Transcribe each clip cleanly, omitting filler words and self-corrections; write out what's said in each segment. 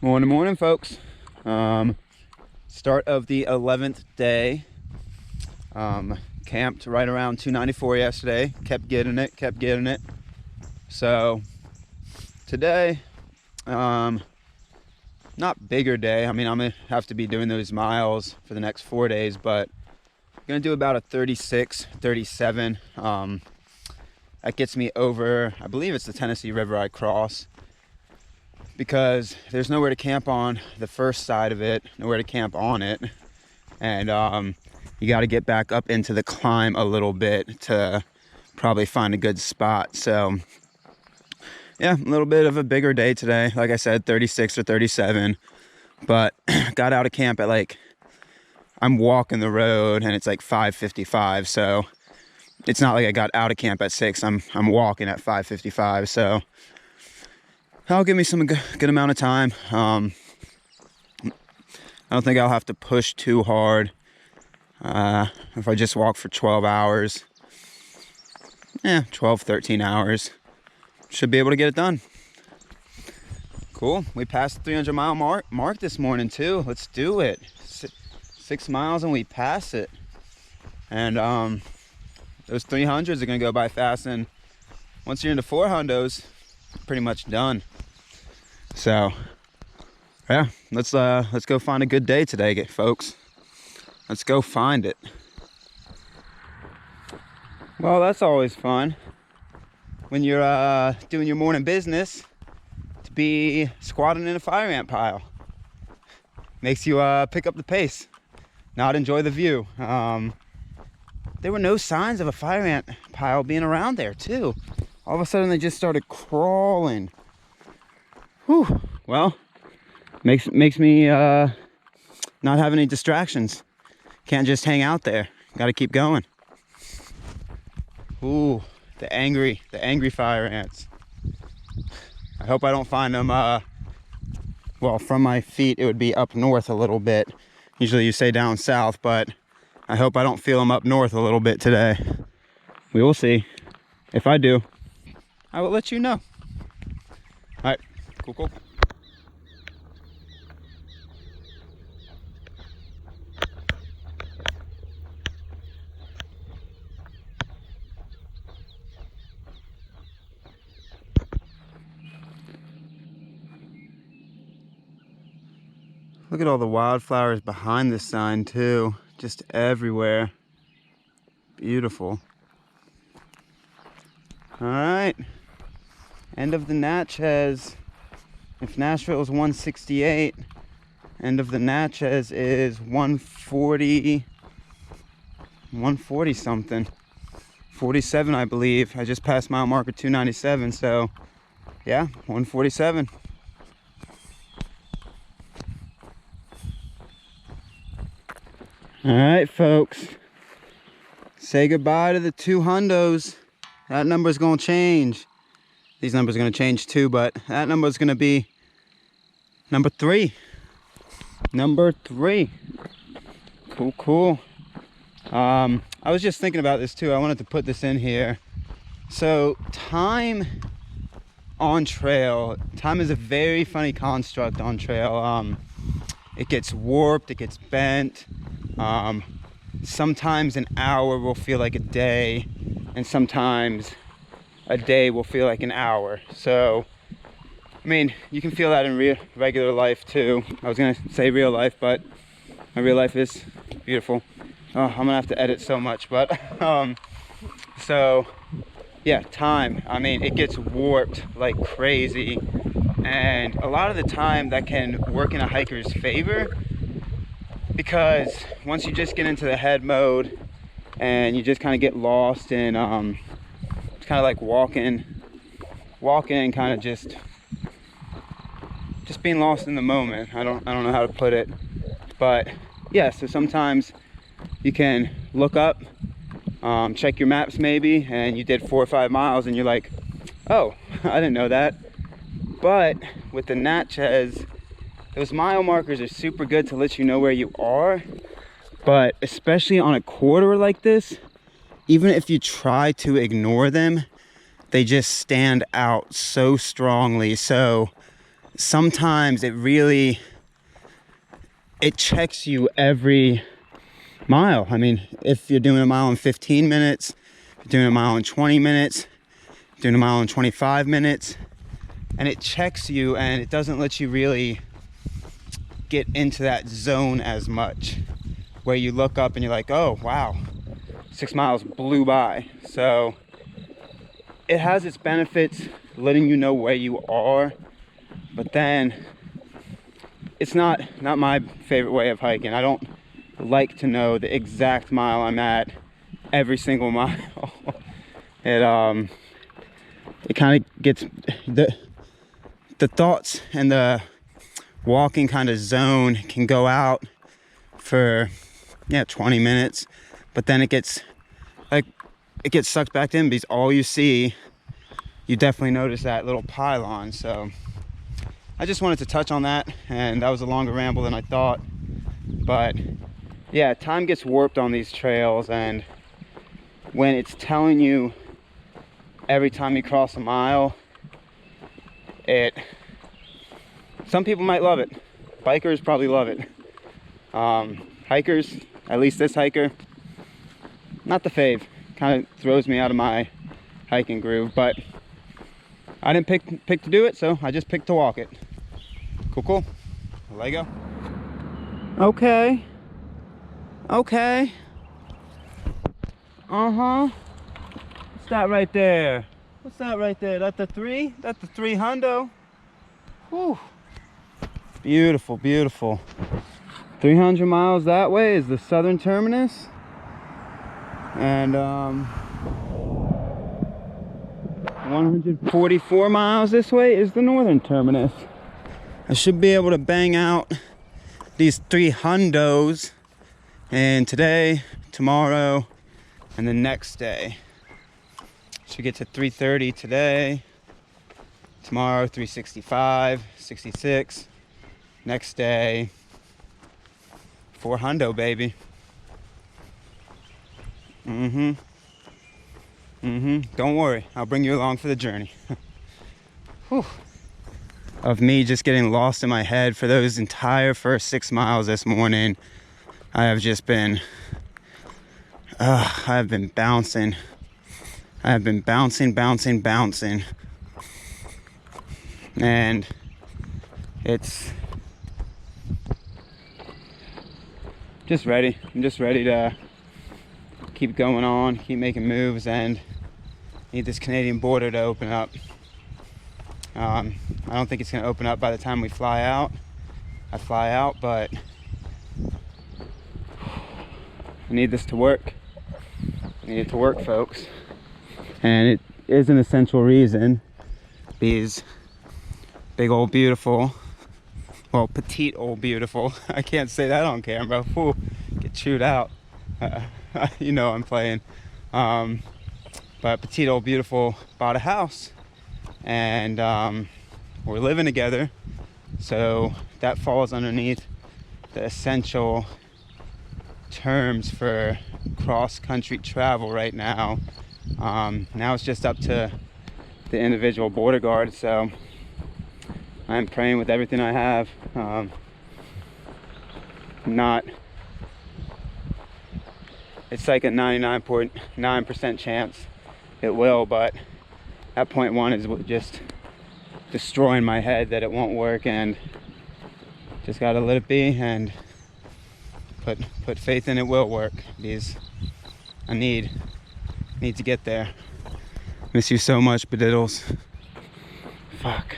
Morning, morning, folks. Start of the 11th day. Camped right around 294 yesterday. Kept getting it. So today, not bigger day. I mean, I'm gonna have to be doing those miles for the next 4 days, but I'm gonna do about a 36, 37. That gets me over, I believe it's the Tennessee River I cross, because there's nowhere to camp on the first side of it, nowhere to camp on it. And you got to get back up into the climb a little bit to probably find a good spot. So yeah, a little bit of a bigger day today. Like I said, 36 or 37, but got out of camp at I'm walking the road and it's like 5:55. So it's not like I got out of camp at 6. I'm walking at 5:55. So that'll give me some good amount of time. I don't think I'll have to push too hard. If I just walk for 12 hours, 12, 13 hours, should be able to get it done. Cool. We passed the 300 mile mark this morning too. Let's do it. 6 miles and we pass it. And those 300s are gonna go by fast. And once you're into 400s, pretty much done. So yeah, let's go find a good day today, folks. Let's go find it. Well, that's always fun when you're doing your morning business to be squatting in a fire ant pile. Makes you pick up the pace, not enjoy the view. There were no signs of a fire ant pile being around there too. All of a sudden they just started crawling. Whew. Well, makes me not have any distractions. Can't just hang out there. Got to keep going. Ooh, the angry fire ants. I hope I don't find them. Well, from my feet it would be up north a little bit. Usually you say down south, but I hope I don't feel them up north a little bit today. We will see. If I do, I will let you know. All right. Cool. Look at all the wildflowers behind this sign too, just everywhere. Beautiful. All right, end of the Natchez. If Nashville is 168, end of the Natchez is 140 something. 47, I believe. I just passed mile marker 297, so yeah, 147. All right, folks. Say goodbye to the 200s. That number's gonna change. These numbers are gonna change too, but that number is gonna be number 3. Number 3. Cool. I was just thinking about this too. I wanted to put this in here. So time on trail, time is a very funny construct on trail. It gets warped, it gets bent. Sometimes an hour will feel like a day, and sometimes a day will feel like an hour. So I mean, you can feel that in regular life too. I was gonna say real life, but my real life is beautiful. Oh, I'm gonna have to edit so much, but so yeah, time. I mean, it gets warped like crazy, and a lot of the time that can work in a hiker's favor, because once you just get into the head mode and you just kind of get lost in it's kind of like walking kind of just being lost in the moment. I don't know how to put it, but yeah, so sometimes you can look up, check your maps maybe, and you did 4 or 5 miles and you're like, oh, I didn't know that. But with the Natchez, those mile markers are super good to let you know where you are, but especially on a corridor like this, even if you try to ignore them, they just stand out so strongly. So sometimes it checks you every mile. I mean, if you're doing a mile in 15 minutes, if you're doing a mile in 20 minutes, doing a mile in 25 minutes, and it checks you, and it doesn't let you really get into that zone as much, where you look up and you're like, oh wow, 6 miles blew by. So it has its benefits, letting you know where you are, but then it's not my favorite way of hiking. I don't like to know the exact mile I'm at every single mile. It kind of gets the thoughts and the walking kind of zone can go out for 20 minutes, but then it gets sucked back in, because all you see, you definitely notice that little pylon. So I just wanted to touch on that, and that was a longer ramble than I thought. But yeah, time gets warped on these trails, and when it's telling you every time you cross a mile, some people might love it. Bikers probably love it. Hikers, at least this hiker, not the fave. Kind of throws me out of my hiking groove, but I didn't pick to do it, so I just picked to walk it. Cool. Lego. Okay. What's that right there? That's the 3? That's the 3 hundo. Whew. Beautiful. 300 miles that way is the southern terminus, and 144 miles this way is the northern terminus. I should be able to bang out these 3 hundos, and today, tomorrow, and the next day. Should get to 330 today, tomorrow 365, 66, next day 4 hundo, baby. Don't worry, I'll bring you along for the journey. Whew. Of me just getting lost in my head for those entire first 6 miles this morning. I have just been I've been bouncing. I have been bouncing. And it's just ready. I'm just ready to keep going on, keep making moves, and need this Canadian border to open up. I don't think it's going to open up by the time we fly out. But I need this to work. I need it to work, folks. And it is an essential reason. These big old beautiful, well, petite old beautiful. I can't say that on camera. Whew, get chewed out. You know I'm playing. But petite old beautiful bought a house, and we're living together. So that falls underneath the essential terms for cross-country travel right now. Now it's just up to the individual border guard, so I'm praying with everything I have. It's like a 99.9% chance it will, but at point 1 is just destroying my head that it won't work, and just gotta let it be and put faith in it will work, because I need to get there. Miss you so much, Bediddles. Fuck.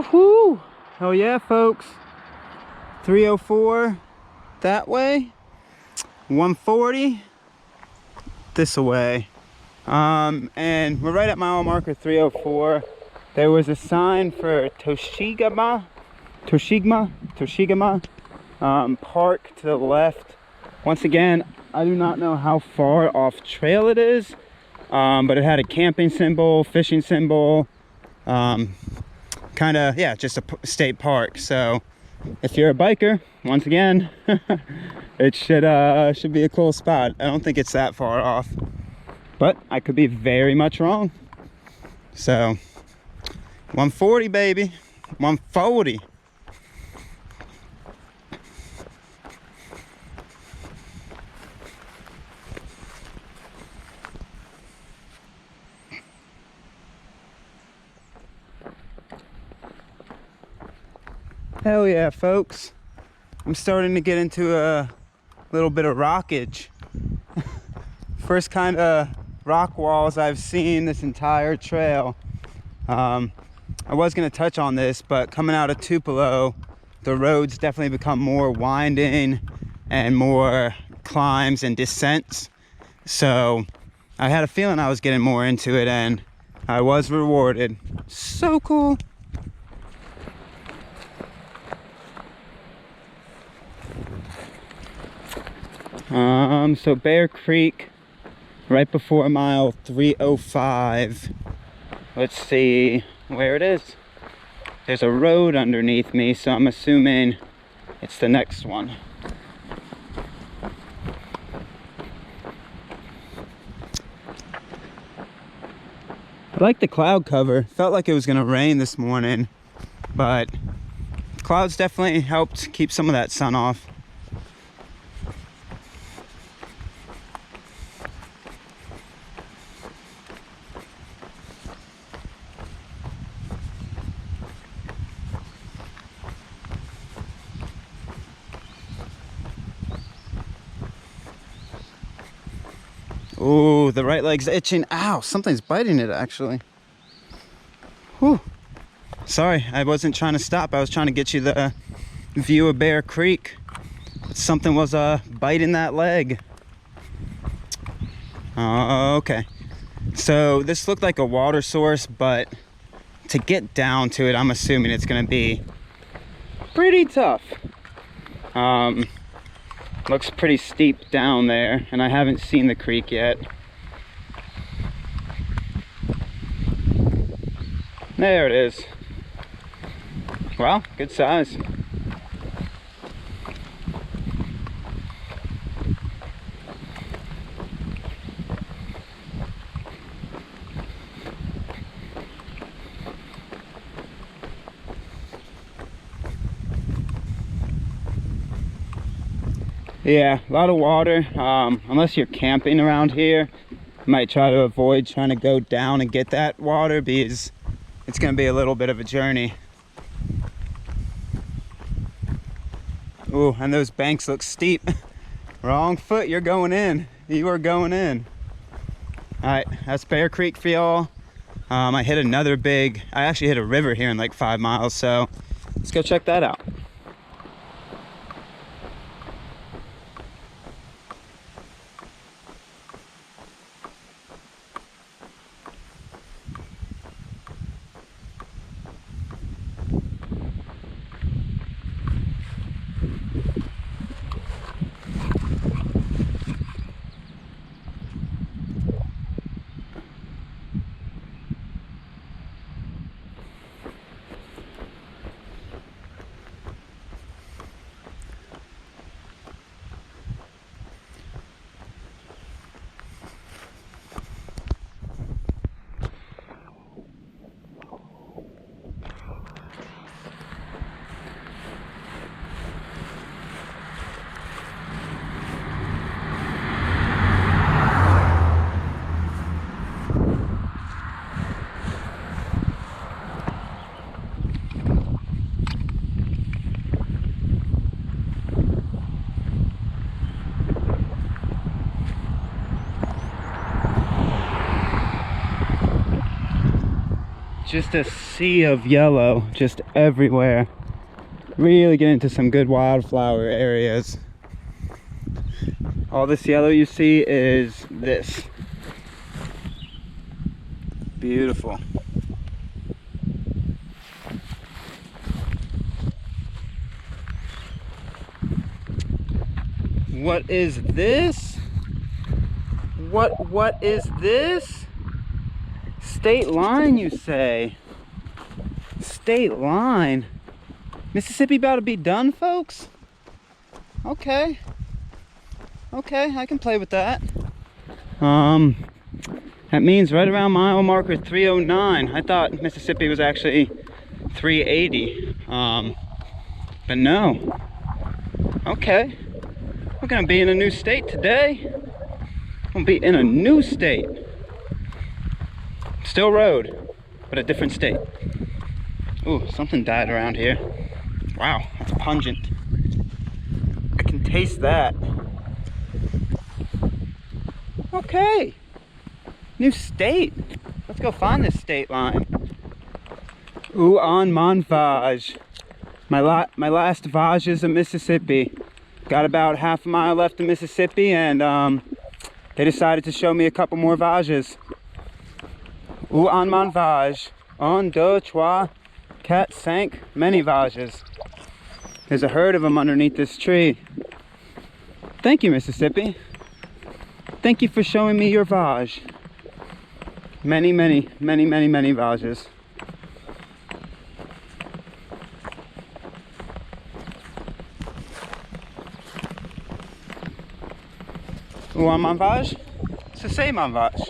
Woohoo! Hell yeah, folks. 304 that way, 140 this way. And we're right at mile marker 304. There was a sign for Toshigama Park to the left. Once again, I do not know how far off trail it is, but it had a camping symbol, fishing symbol, kind of, yeah, just a state park. So if you're a biker, once again, it should be a cool spot. I don't think it's that far off, but I could be very much wrong. So 140, baby, 140. Hell yeah, folks. I'm starting to get into a little bit of rockage. First kind of rock walls I've seen this entire trail. I was going to touch on this, but coming out of Tupelo, the roads definitely become more winding and more climbs and descents. So I had a feeling I was getting more into it, and I was rewarded. So cool. So Bear Creek, right before mile 305. Let's see where it is. There's a road underneath me, so I'm assuming it's the next one. I like the cloud cover. Felt like it was gonna rain this morning, but clouds definitely helped keep some of that sun off. Oh, the right leg's itching. Ow, something's biting it actually. Whew. Sorry, I wasn't trying to stop. I was trying to get you the view of Bear Creek. Something was biting that leg. Okay. So this looked like a water source, but to get down to it, I'm assuming it's gonna be pretty tough. Looks pretty steep down there, and I haven't seen the creek yet. There it is. Well, good size. Yeah, a lot of water. Unless you're camping around here, you might try to avoid trying to go down and get that water, because it's going to be a little bit of a journey. Ooh, and those banks look steep. Wrong foot, you're going in. You are going in. Alright, that's Bear Creek for y'all. I hit another big, I actually hit a river here in like 5 miles, so let's go check that out. just a sea of yellow just everywhere. Really get into some good wildflower areas. All this yellow you see is this. Beautiful. What is this? What is this? State line, you say? State line? Mississippi about to be done, folks? Okay. Okay, I can play with that. That means right around mile marker 309. I thought Mississippi was actually 380. But no. Okay. We're gonna be in a new state today. We're gonna be in a new state. Still road, but a different state. Ooh, something died around here. Wow, that's pungent. I can taste that. Okay, new state. Let's go find this state line. Ooh, on mon Vage. My last Vages of Mississippi. Got about half a mile left in Mississippi, and they decided to show me a couple more Vages. Ooh, on mon Vage. Un, deux, trois, quatre, cinq, many Vages. There's a herd of them underneath this tree. Thank you, Mississippi. Thank you for showing me your Vage. Many, many, many, many, many Vages. Où on mon Vage? C'est mon Vage.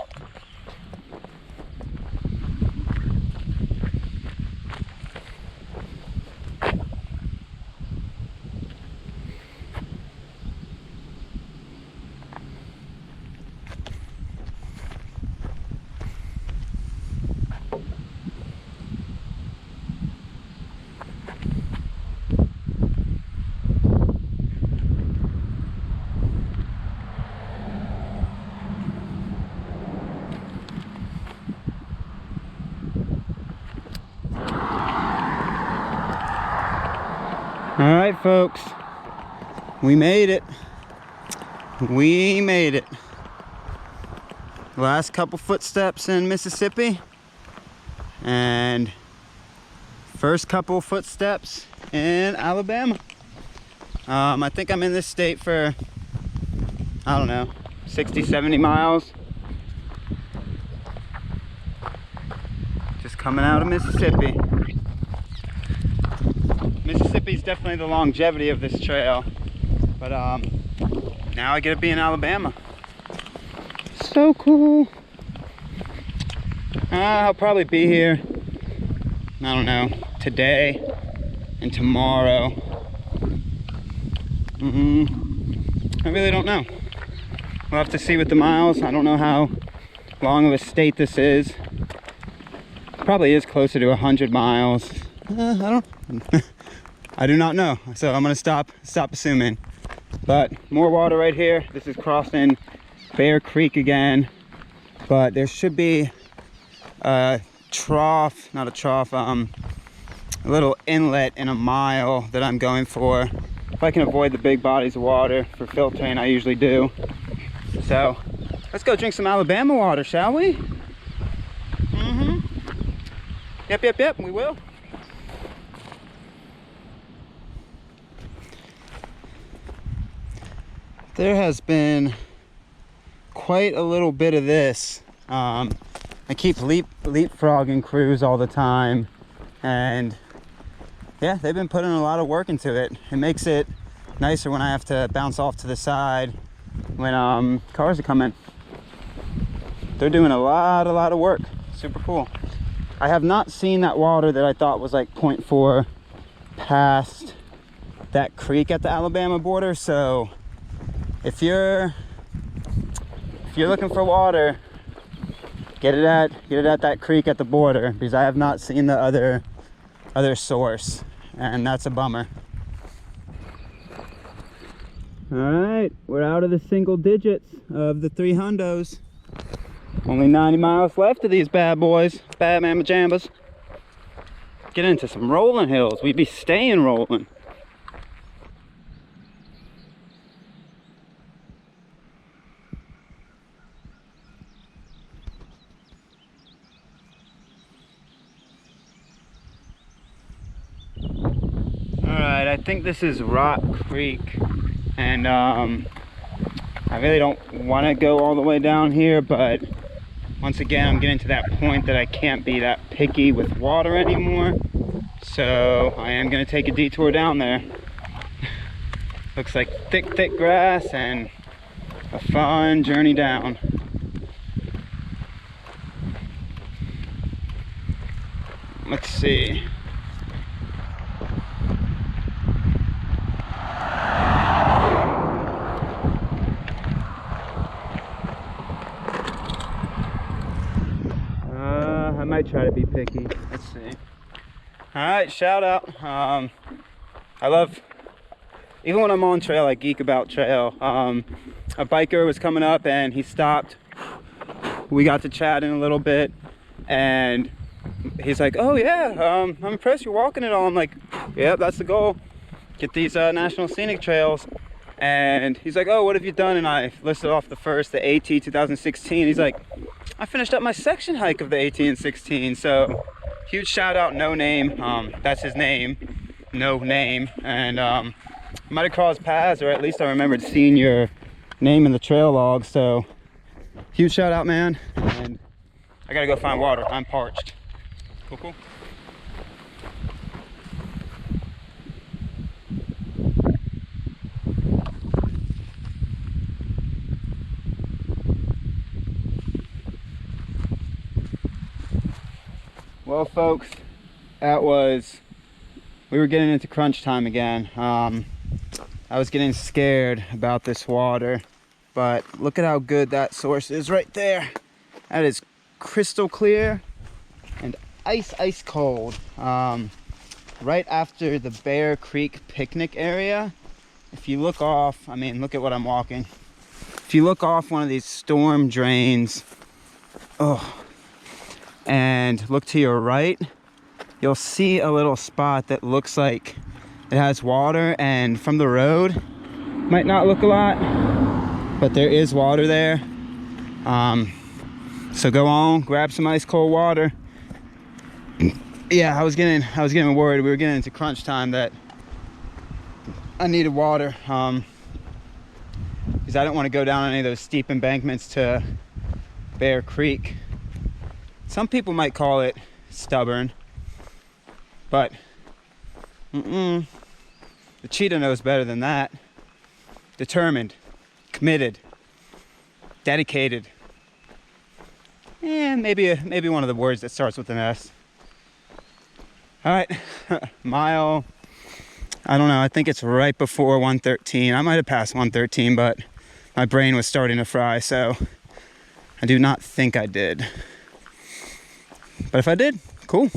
All right, folks, we made it. We made it. Last couple footsteps in Mississippi and first couple footsteps in Alabama. I think I'm in this state for, I don't know, 60, 70 miles. Just coming out of Mississippi. Mississippi's definitely the longevity of this trail, but now I get to be in Alabama. So cool. I'll probably be here, I don't know, today and tomorrow. I really don't know. We'll have to see with the miles. I don't know how long of a state this is. Probably is closer to 100 miles. I do not know, so I'm gonna stop assuming. But more water right here. This is crossing Bear Creek again, but there should be a trough, not a trough, a little inlet in a mile that I'm going for. If I can avoid the big bodies of water for filtering, I usually do. So let's go drink some Alabama water, shall we? Yep, we will. There has been quite a little bit of this. I keep leapfrogging crews all the time, and yeah, they've been putting a lot of work into it. It makes it nicer when I have to bounce off to the side when cars are coming. They're doing a lot of work. Super cool. I have not seen that water that I thought was like 0.4 past that creek at the Alabama border. So if you're looking for water, get it at that creek at the border, because I have not seen the other source, and that's a bummer. All right, we're out of the single digits of the 3 hundos. Only 90 miles left of these bad boys, bad mamma jambas. get into some rolling hills. We'd be staying rolling. Alright, I think this is Rock Creek, and I really don't want to go all the way down here, but once again I'm getting to that point that I can't be that picky with water anymore, so I am going to take a detour down there. Looks like thick grass and a fun journey down. Let's see. I might try to be picky. Let's see. All right, shout out. I love, even when I'm on trail, I geek about trail. A biker was coming up and he stopped. We got to chatting a little bit, and he's like, "Oh yeah, I'm impressed you're walking it all." I'm like, "Yeah, that's the goal. Get these national scenic trails." And he's like, "Oh, what have you done?" And I listed off the first, the AT 2016. He's like, "I finished up my section hike of the AT and 16." So huge shout out, No Name. That's his name, No Name. And might have crossed paths, or at least I remembered seeing your name in the trail log. So huge shout out, man. And I gotta go find water. I'm parched. Cool. Well, folks, we were getting into crunch time again. I was getting scared about this water, but look at how good that source is right there. That is crystal clear and ice cold. Right after the Bear Creek picnic area, if you look off, I mean, look at what I'm walking. If you look off one of these storm drains, and look to your right, you'll see a little spot that looks like it has water, and from the road might not look a lot, but there is water there. So go on, grab some ice cold water. Yeah, I was getting worried. We were getting into crunch time that I needed water, because I don't want to go down any of those steep embankments to Bear Creek. Some people might call it stubborn, but the cheetah knows better than that. Determined, committed, dedicated. Maybe one of the words that starts with an S. All right, mile, I don't know, I think it's right before 113. I might have passed 113, but my brain was starting to fry, so I do not think I did. But if I did, cool.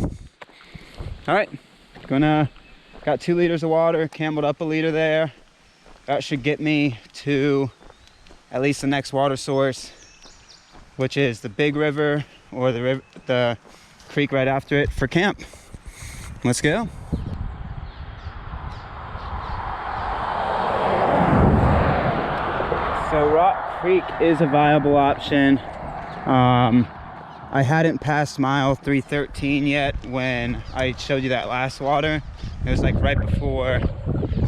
All right, got 2 liters of water, cameled up a liter there. That should get me to at least the next water source, which is the big river, or the creek right after it, for camp. Let's go. So Rock Creek is a viable option. I hadn't passed mile 313 yet when I showed you that last water. It was like right before.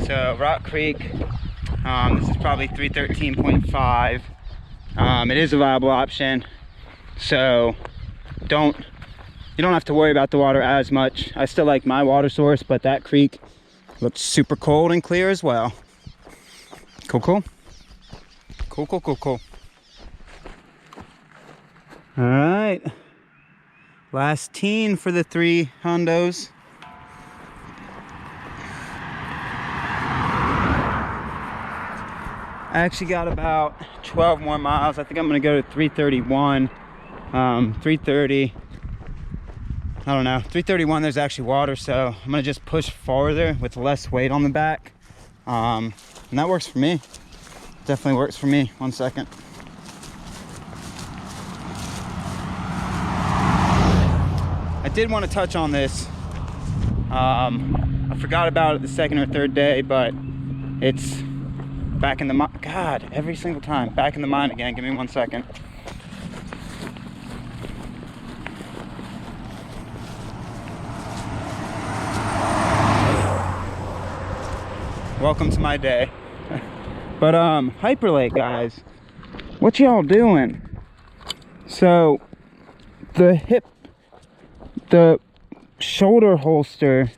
So Rock Creek, this is probably 313.5. It is a viable option, so you don't have to worry about the water as much. I still like my water source, but that creek looks super cold and clear as well. Cool. All right, last teen for the 3 hondos. I actually got about 12 more miles. I think I'm gonna go to 331, 330. I don't know, 331, there's actually water, so I'm gonna just push farther with less weight on the back. And that works for me. Definitely works for me. 1 second. I did want to touch on this. I forgot about it the second or third day, but it's back in the mind. God, every single time, back in the mind again. Give me 1 second. Welcome to my day. But Hyperlite guys, what y'all doing? So the shoulder holster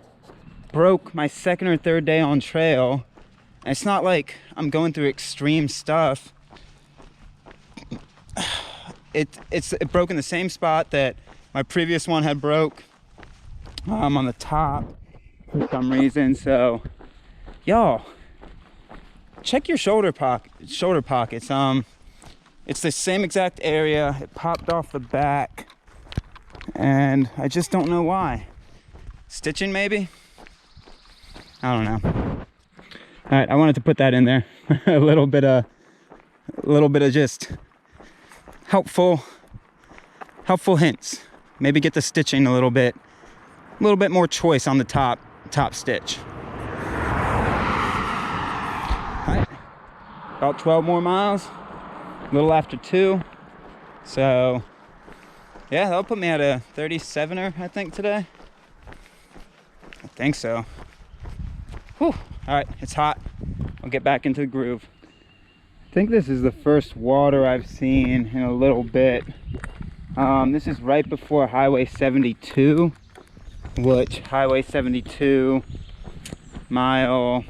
broke my second or third day on trail. And it's not like I'm going through extreme stuff. It broke in the same spot that my previous one had broke, on the top for some reason. So y'all, check your shoulder pockets. It's the same exact area. It popped off the back, and I just don't know why. Stitching maybe? I don't know. All right, I wanted to put that in there. a little bit of just helpful hints. Maybe get the stitching a little bit more choice on the top stitch. All right, about 12 more miles, a little after 2. So yeah, that'll put me at a 37er, I think, today. I think so. Whew. All right, it's hot. I'll get back into the groove. I think this is the first water I've seen in a little bit. This is right before Highway 72, which Highway 72 mile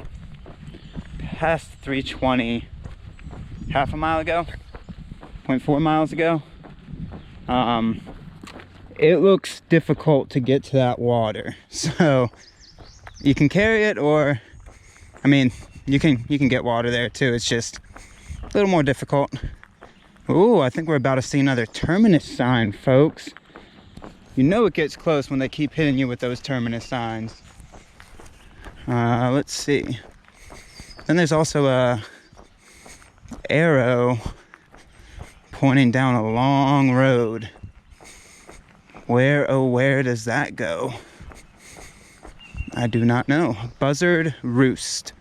past 320 half a mile ago, 0.4 miles ago. It looks difficult to get to that water, so you can carry it, or I mean, you can get water there too. It's just a little more difficult. Ooh, I think we're about to see another terminus sign, folks. You know it gets close when they keep hitting you with those terminus signs. Let's see. Then there's also a arrow pointing down a long road. Where, oh, where does that go? I do not know. Buzzard Roost.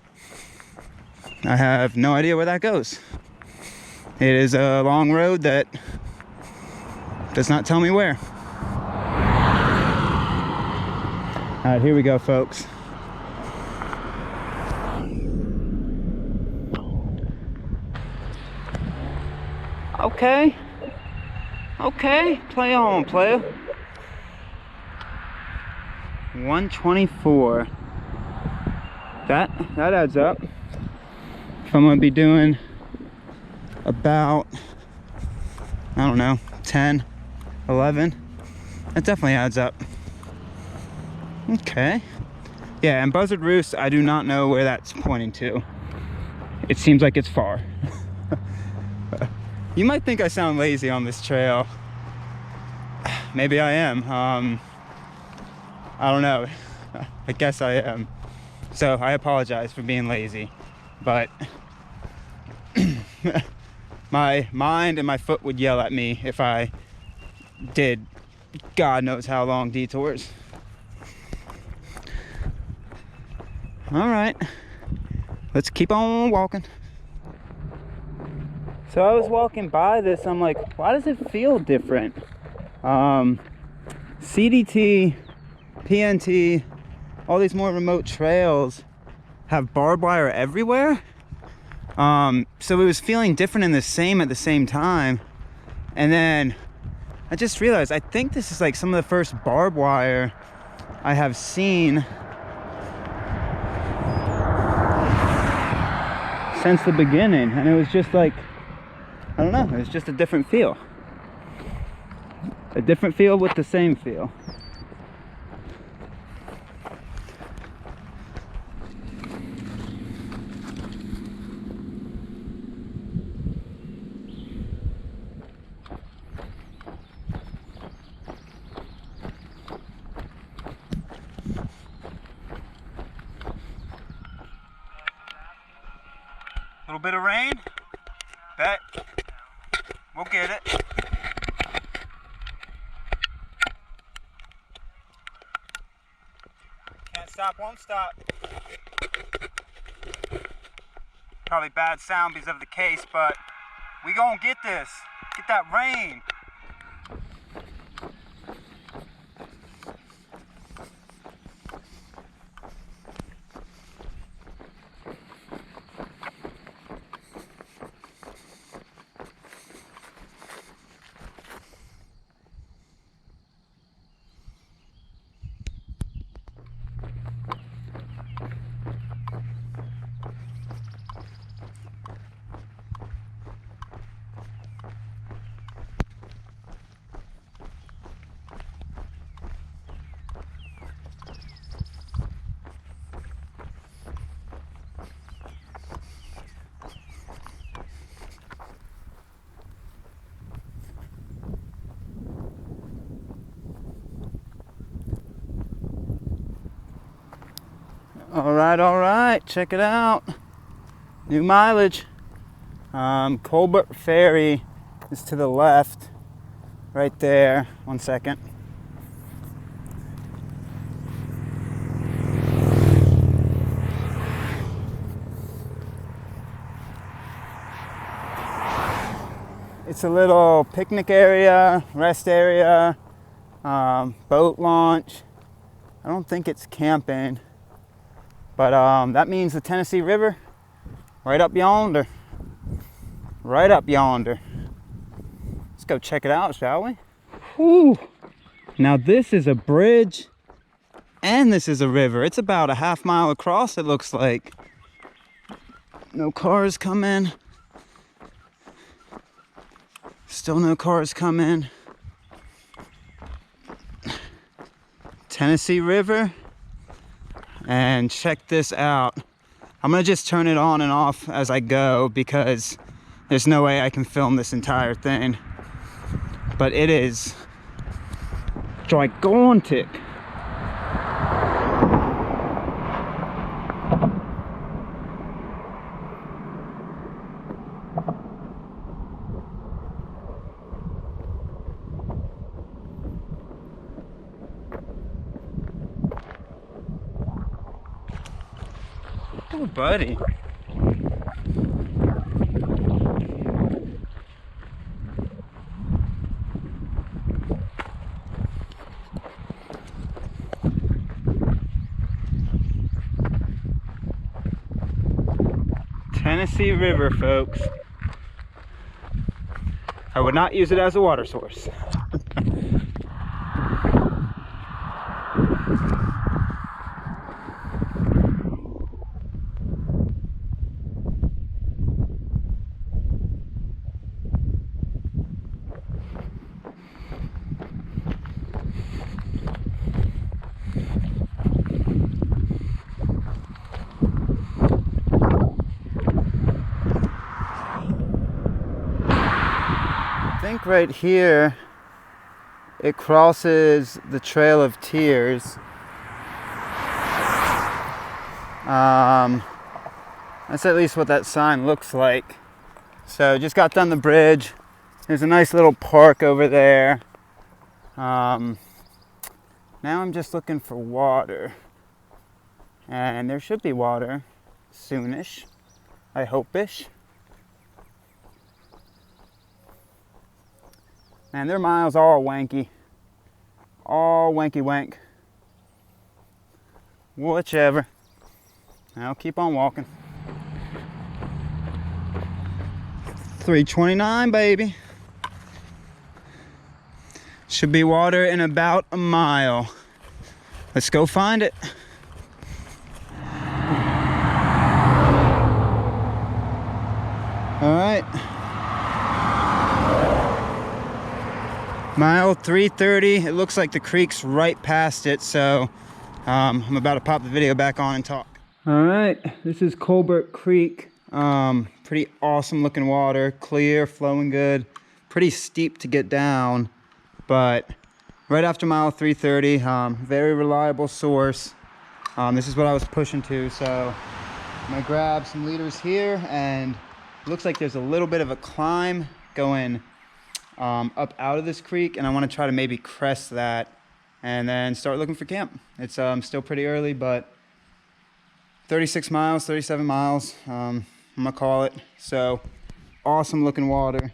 I have no idea where that goes. It is a long road that does not tell me where. All right, here we go, folks. Okay. Okay, play on, player. 124. That adds up. If I'm gonna be doing about, I don't know, 10, 11, that definitely adds up. Okay. Yeah, and Buzzard Roost, I do not know where that's pointing to. It seems like it's far. You might think I sound lazy on this trail. Maybe I am. I don't know. I guess I am. So I apologize for being lazy, but my mind and my foot would yell at me if I did God knows how long detours. All right, let's keep on walking. So I was walking by this, I'm like, why does it feel different? CDT, PNT, all these more remote trails have barbed wire everywhere. So it was feeling different and the same at the same time. And then I just realized, I think this is like some of the first barbed wire I have seen since the beginning. And it was just like, I don't know, it was just a different feel. A different feel with the same feel. Little bit of rain, bet we'll get it. stop, won't stop. Probably bad sound because of the case, but we gonna get this. Get that rain. All right, check it out. New mileage. Colbert Ferry is to the left, right there. 1 second. It's a little picnic area, rest area, boat launch. I don't think it's camping. But that means the Tennessee River, right up yonder. Right up yonder. Let's go check it out, shall we? Whew. Now this is a bridge, and this is a river. It's about a half mile across, it looks like. No cars coming. Still no cars coming. Tennessee River. And check this out. I'm gonna just turn it on and off as I go because there's no way I can film this entire thing. But it is gigantic. Oh, buddy. Tennessee River, folks. I would not use it as a water source. I think right here it crosses the Trail of Tears. That's at least what that sign looks like. So just got done the bridge. There's a nice little park over there. Now I'm just looking for water, and there should be water soonish, I hope-ish. Man, their miles are all wanky. All wanky wank. Whichever. I'll keep on walking. 329, baby. Should be water in about a mile. Let's go find it. All right. Mile 330. It looks like the creek's right past it, so I'm about to pop the video back on and talk. All right, this is Colbert Creek. Pretty awesome looking water, clear, flowing good. Pretty steep to get down, but right after mile 330, very reliable source. This is what I was pushing to, so I'm gonna grab some liters here, and it looks like there's a little bit of a climb going up out of this creek, and I want to try to maybe crest that and then start looking for camp. It's still pretty early, but 36 miles, 37 miles, I'm gonna call it. So awesome looking water.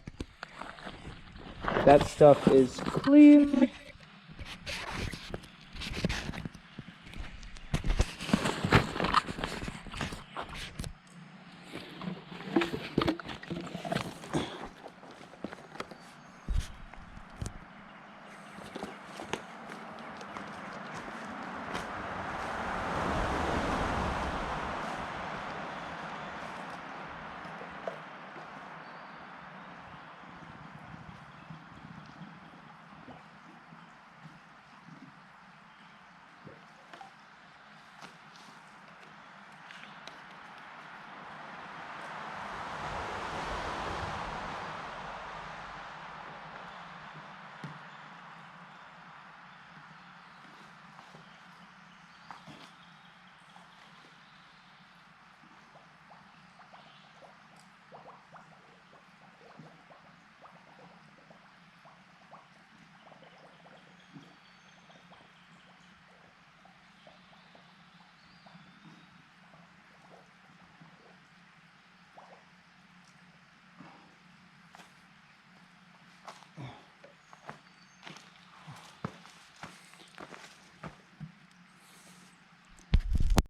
That stuff is clear.